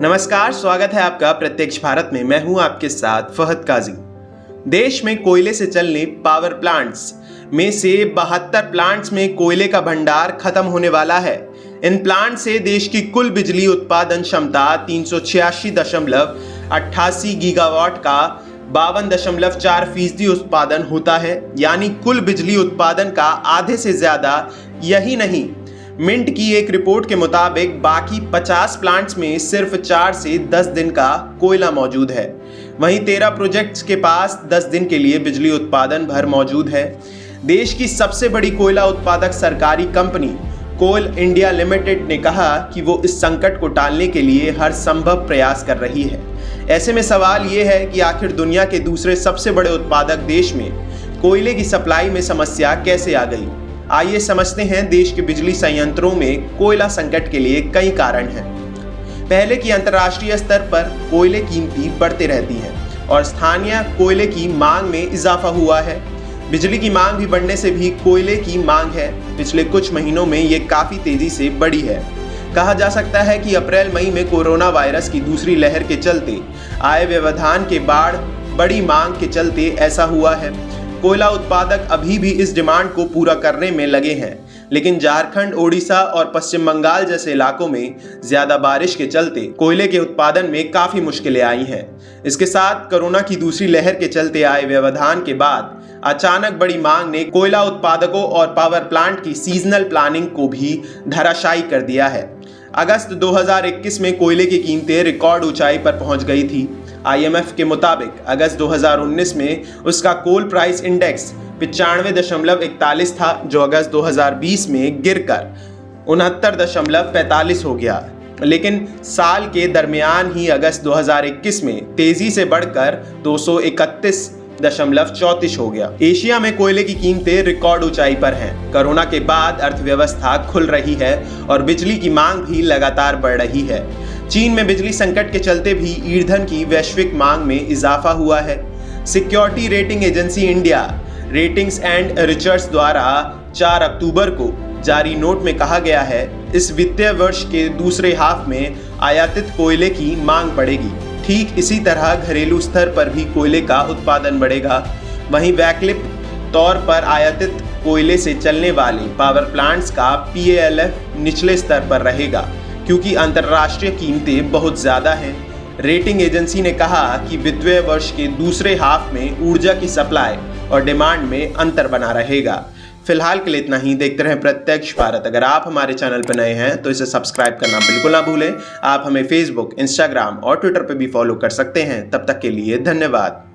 नमस्कार, स्वागत है आपका प्रत्यक्ष भारत में। मैं हूं आपके साथ फहद काजी। देश में कोयले से चलने पावर प्लांट्स में से 72 प्लांट्स में कोयले का भंडार खत्म होने वाला है। इन प्लांट से देश की कुल बिजली उत्पादन क्षमता 386.88 गीगावाट का 52.4% उत्पादन होता है, यानी कुल बिजली उत्पादन का आधे से ज्यादा। यही नहीं, मिंट की एक रिपोर्ट के मुताबिक बाकी 50 प्लांट्स में सिर्फ 4 से 10 दिन का कोयला मौजूद है। वहीं 13 प्रोजेक्ट्स के पास 10 दिन के लिए बिजली उत्पादन भर मौजूद है। देश की सबसे बड़ी कोयला उत्पादक सरकारी कंपनी कोल इंडिया लिमिटेड ने कहा कि वो इस संकट को टालने के लिए हर संभव प्रयास कर रही है। ऐसे में सवाल ये है कि आखिर दुनिया के दूसरे सबसे बड़े उत्पादक देश में कोयले की सप्लाई में समस्या कैसे आ गई। आइए समझते हैं। देश के बिजली संयंत्रों में कोयला संकट के लिए कई कारण हैं। पहले कि अंतर्राष्ट्रीय स्तर पर कोयले कीमती बढ़ते रहती है और स्थानीय कोयले की मांग में इजाफा हुआ है। बिजली की मांग भी बढ़ने से भी कोयले की मांग है पिछले कुछ महीनों में ये काफी तेजी से बढ़ी है। कहा जा सकता है कि अप्रैल मई में कोरोना वायरस की दूसरी लहर के चलते आय व्यवधान के बाद बड़ी मांग के चलते ऐसा हुआ है। कोयला उत्पादक अभी भी इस डिमांड को पूरा करने में लगे हैं, लेकिन झारखंड, ओडिशा और पश्चिम बंगाल जैसे इलाकों में ज्यादा बारिश के चलते कोयले के उत्पादन में काफी मुश्किलें आई हैं। इसके साथ कोरोना की दूसरी लहर के चलते आए व्यवधान के बाद अचानक बड़ी मांग ने कोयला उत्पादकों और पावर प्लांट की सीजनल प्लानिंग को भी धराशायी कर दिया है। अगस्त 2021 में कोयले की कीमतें रिकॉर्ड ऊंचाई पर पहुंच गई थी। IMF के मुताबिक अगस्त 2019 में उसका कोल प्राइस इंडेक्स 95.41 था, जो अगस्त 2020 में गिरकर 69.45 हो गया। लेकिन साल के दरमियान ही अगस्त 2021 में तेजी से बढ़कर 231.34 हो गया। एशिया में कोयले की कीमतें रिकॉर्ड ऊंचाई पर हैं। कोरोना के बाद अर्थव्यवस्था खुल रही है और बिजली की मांग भी लगातार बढ़ रही है। चीन में बिजली संकट के चलते भी ईंधन की वैश्विक मांग में इजाफा हुआ है। Security rating agency India ratings and research द्वारा 4 अक्टूबर को जारी नोट में कहा गया है, इस वित्तीय वर्ष के दूसरे हाफ में आयातित कोयले की मांग बढ़ेगी। ठीक इसी तरह घरेलू स्तर पर भी कोयले का उत्पादन बढ़ेगा। वहीं वैकल्पिक तौर पर आयातित कोयले से चलने वाले पावर प्लांट्स का PALF निचले स्तर पर रहेगा, क्योंकि अंतर्राष्ट्रीय कीमतें बहुत ज़्यादा हैं। रेटिंग एजेंसी ने कहा कि वित्तीय वर्ष के दूसरे हाफ में ऊर्जा की सप्लाई और डिमांड में अंतर बना रहेगा। फिलहाल के लिए इतना ही। देखते रहें प्रत्यक्ष भारत। अगर आप हमारे चैनल पर नए हैं तो इसे सब्सक्राइब करना बिल्कुल ना भूलें। आप हमें फेसबुक, इंस्टाग्राम और ट्विटर पर भी फॉलो कर सकते हैं। तब तक के लिए धन्यवाद।